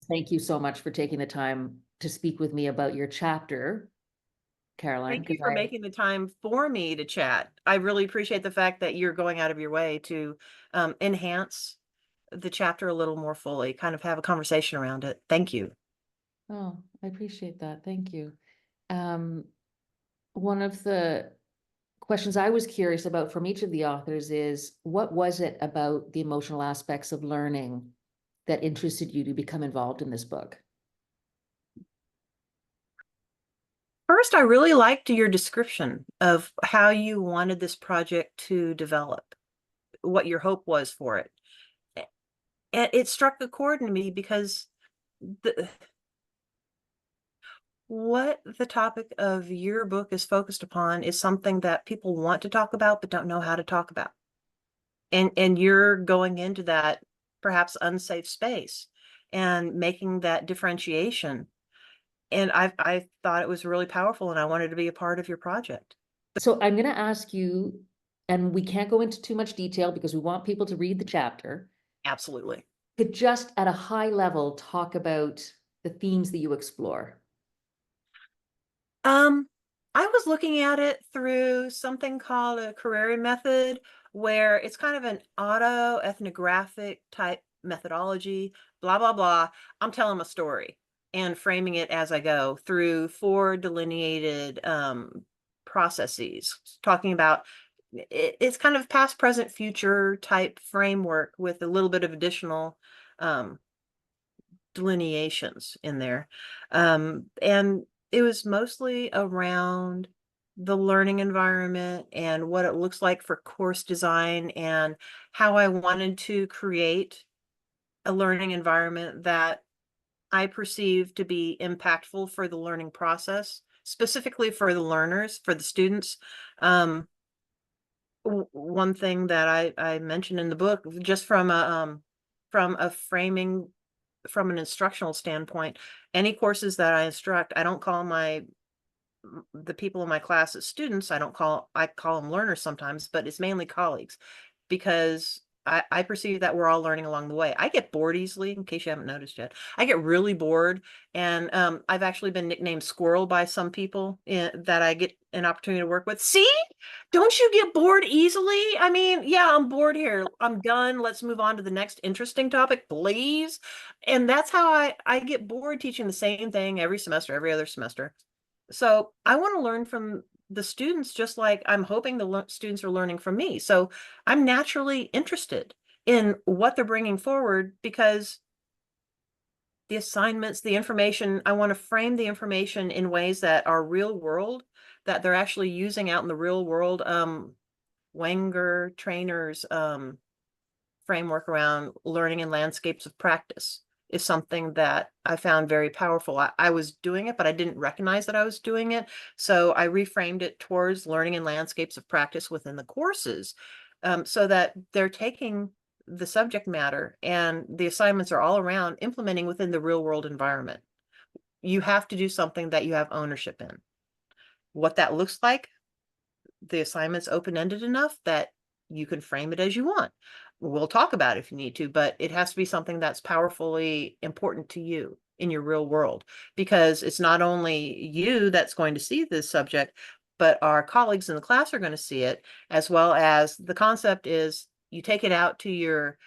thank you so much for taking the time to speak with me about your chapter, Caroline, Thank you because for making the time for me to chat. I really appreciate the fact that you're going out of your way to enhance the chapter a little more fully, kind of have a conversation around it. Thank you. I appreciate that. Thank you. Um, one of the questions I was curious about from each of the authors is what was it about the emotional aspects of learning that interested you to become involved in this book? First, I really liked your description of how you wanted this project to develop, what your hope was for it. And it struck a chord in me because the, what the topic of your book is focused upon is something that people want to talk about but don't know how to talk about. And you're going into that perhaps unsafe space and making that differentiation. And I thought it was really powerful and I wanted to be a part of your project. So I'm going to ask you, and we can't go into too much detail because we want people to read the chapter, Absolutely. could just at a high level talk about the themes that you explore. Um, I was looking at it through something called a Carrera method, where it's kind of an auto-ethnographic type methodology, blah, blah, blah. I'm telling a story and framing it as I go through four delineated processes, talking about it's kind of past, present, future type framework with a little bit of additional um, delineations in there. And it was mostly around the learning environment and what it looks like for course design and how I wanted to create a learning environment that I perceive to be impactful for the learning process, specifically for the learners, for the students. Um, One thing that I mentioned in the book, just from a framing, from an instructional standpoint, any courses that I instruct, I don't call the people in my class as students. I call them learners sometimes, but it's mainly colleagues because I perceive that we're all learning along the way. I get bored easily, in case you haven't noticed yet. I get really bored, and I've actually been nicknamed Squirrel by some people that I get an opportunity to work with. See, don't you get bored easily? I mean, yeah, I'm bored here. I'm done. Let's move on to the next interesting topic, please. And that's how I get bored teaching the same thing every semester, every other semester. So I want to learn from the students just like I'm hoping the students are learning from me. So I'm naturally interested in what they're bringing forward because the assignments, the information, I want to frame the information in ways that are real world, that they're actually using out in the real world. Wenger trainers framework around learning in landscapes of practice is something that I found very powerful. I was doing it, but I didn't recognize that I was doing it. So I reframed it towards learning in landscapes of practice within the courses, so that they're taking the subject matter and the assignments are all around implementing within the real world environment. You have to do something that you have ownership in. What that looks like, the assignment's open-ended enough that you can frame it as you want. We'll talk about it if you need to, but it has to be something that's powerfully important to you in your real world, because it's not only you that's going to see this subject, but our colleagues in the class are going to see it, as well as the concept is you take it out to your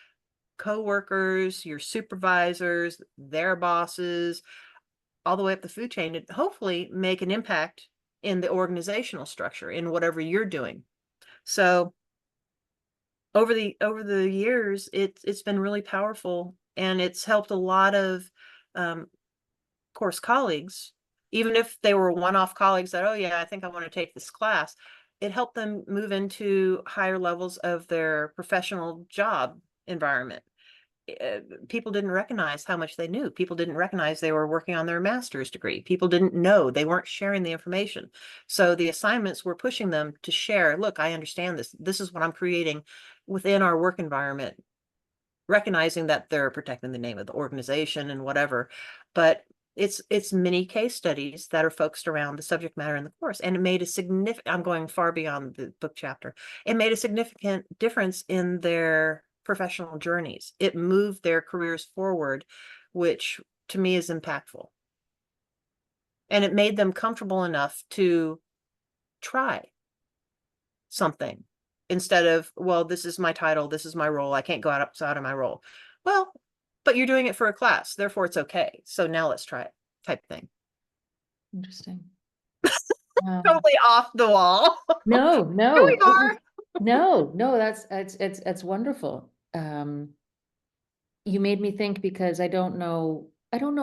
coworkers, your supervisors, their bosses, all the way up the food chain, and hopefully make an impact in the organizational structure in whatever you're doing. So over the years, it's been really powerful, and it's helped a lot of course colleagues, even if they were one-off colleagues that, oh yeah, I think I want to take this class. It helped them move into higher levels of their professional job environment. People didn't recognize how much they knew. People didn't recognize they were working on their master's degree. People didn't know, they weren't sharing the information. So the assignments were pushing them to share, look, I understand this. This is what I'm creating within our work environment, recognizing that they're protecting the name of the organization and whatever. But it's many case studies that are focused around the subject matter in the course. And it made a significant, I'm going far beyond the book chapter. It made a significant difference in their professional journeys. It moved their careers forward, which to me is impactful. And it made them comfortable enough to try something instead of, well, this is my title, this is my role, I can't go outside of my role. Well, but you're doing it for a class, therefore it's okay. So now let's try it, type thing. Interesting. Totally off the wall. No, Here we no, are. no, that's, it's wonderful. You made me think because I don't know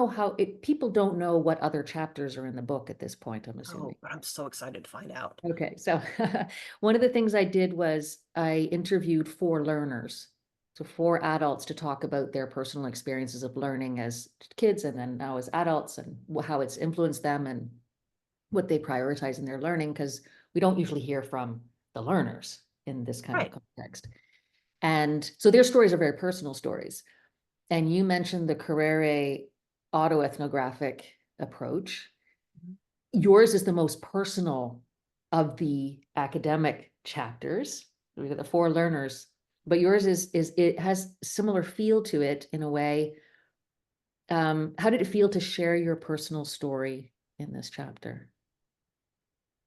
how people don't know what other chapters are in the book at this point, I'm assuming. Oh, but I'm so excited to find out. Okay, so one of the things I did was I interviewed 4 learners. So 4 adults to talk about their personal experiences of learning as kids and then now as adults and how it's influenced them and what they prioritize in their learning, because we don't usually hear from the learners in this kind Right. of context. And so their stories are very personal stories. And you mentioned the Carrere autoethnographic approach. Yours is the most personal of the academic chapters. We've got the 4 learners, but yours is it has similar feel to it in a way. How did it feel to share your personal story in this chapter?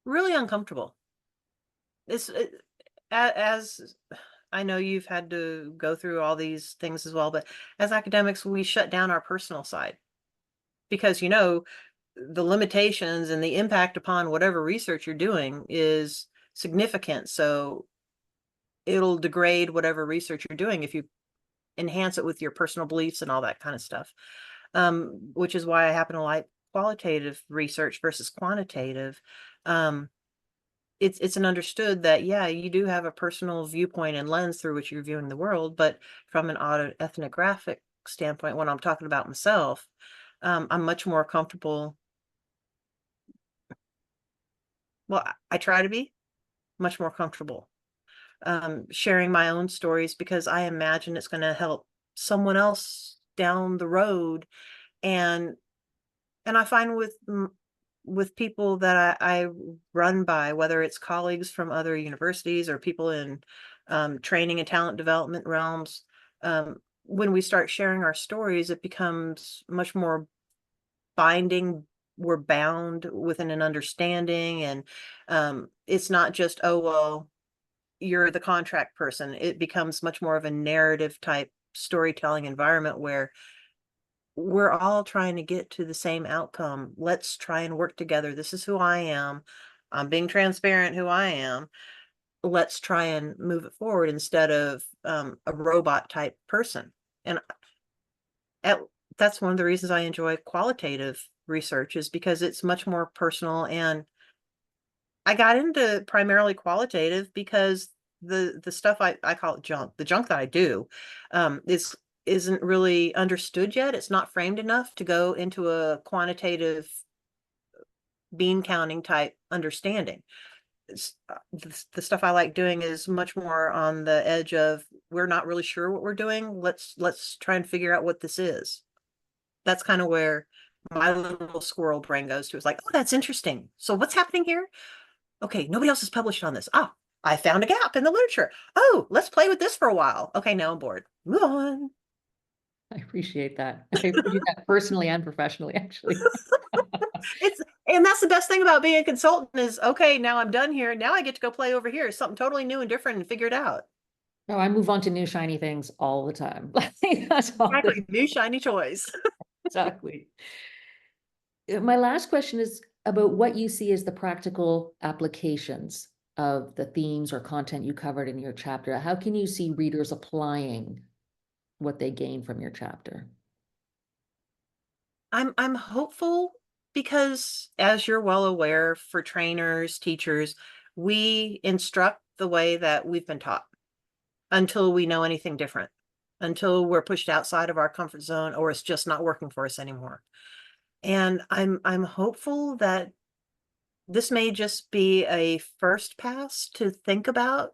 Really uncomfortable. It's as I know you've had to go through all these things as well, but as academics, we shut down our personal side because, the limitations and the impact upon whatever research you're doing is significant. So it'll degrade whatever research you're doing if you enhance it with your personal beliefs and all that kind of stuff. Which is why I happen to like qualitative research versus quantitative. Um, it's an understood that, yeah, you do have a personal viewpoint and lens through which you're viewing the world, but from an ethnographic standpoint, when I'm talking about myself, I'm much more comfortable. Well, I try to be much more comfortable sharing my own stories because I imagine it's going to help someone else down the road. And I find with people that I run by, whether it's colleagues from other universities or people in training and talent development realms, when we start sharing our stories, it becomes much more binding. We're bound within an understanding, and it's not just, oh, well, you're the contract person. It becomes much more of a narrative type storytelling environment where we're all trying to get to the same outcome. Let's try and work together. This is who I am. I'm being transparent who I am. Let's try and move it forward instead of a robot type person. And at, that's one of the reasons I enjoy qualitative research, is because it's much more personal. And I got into primarily qualitative because the stuff I call it junk, the junk that I do, isn't really understood yet. It's not framed enough to go into a quantitative bean counting type understanding. The stuff I like doing is much more on the edge of, we're not really sure what we're doing. Let's try and figure out what this is. That's kind of where my little squirrel brain goes to. It's like, oh, that's interesting. So what's happening here? Okay, nobody else has published on this. Ah, I found a gap in the literature. Oh, let's play with this for a while. Okay, now I'm bored. Move on. I appreciate that. I appreciate that personally and professionally, actually. And that's the best thing about being a consultant is, okay, now I'm done here. Now I get to go play over here, something totally new and different and figure it out. No, I move on to new shiny things all the time. That's all. Exactly. New shiny toys. Exactly. My last question is about what you see as the practical applications of the themes or content you covered in your chapter. How can you see readers applying what they gain from your chapter? I'm hopeful because, as you're well aware, for trainers, teachers, we instruct the way that we've been taught until we know anything different, until we're pushed outside of our comfort zone or it's just not working for us anymore. And I'm hopeful that this may just be a first pass to think about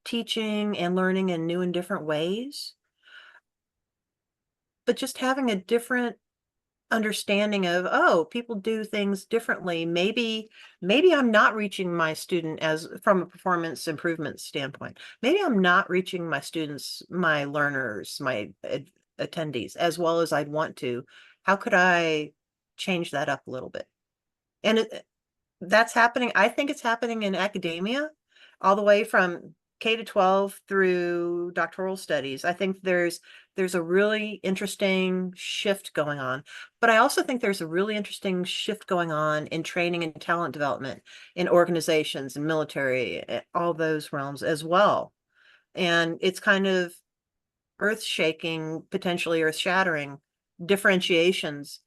teaching and learning in new and different ways, but just having a different understanding of, oh, people do things differently. Maybe I'm not reaching my student as from a performance improvement standpoint. Maybe I'm not reaching my students, my learners, my attendees as well as I'd want to. How could I change that up a little bit? And that's happening. I think it's happening in academia, all the way from K to 12 through doctoral studies. I think there's a really interesting shift going on, but I also think there's a really interesting shift going on in training and talent development in organizations and military, all those realms as well. And it's kind of earth-shaking, potentially earth-shattering differentiations.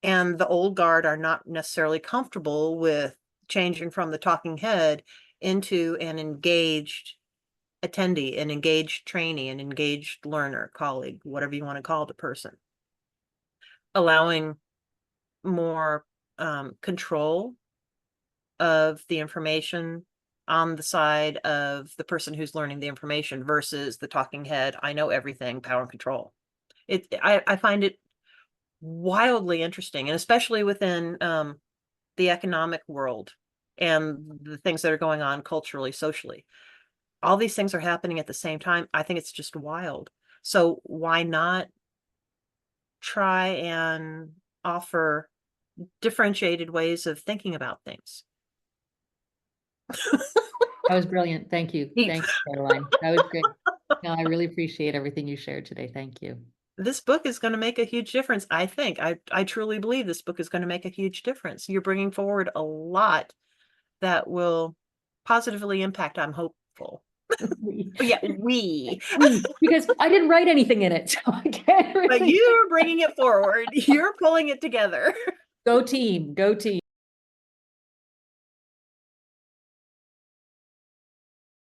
And the old guard are not necessarily comfortable with changing from the talking head into an engaged attendee, an engaged trainee, an engaged learner, colleague, whatever you want to call the person. Allowing more control of the information on the side of the person who's learning the information versus the talking head, I know everything, power and control. I find it wildly interesting, and especially within the economic world and the things that are going on culturally, socially. All these things are happening at the same time. I think it's just wild. So why not try and offer differentiated ways of thinking about things? That was brilliant. Thank you. Deep. Thank you, Caroline. That was great. No, I really appreciate everything you shared today. Thank you. This book is going to make a huge difference. I think I truly believe this book is going to make a huge difference. You're bringing forward a lot that will positively impact. I'm hopeful. But yeah, we. Because I didn't write anything in it, so I can't But really. you're bringing it forward. You're pulling it together. Go team, go team.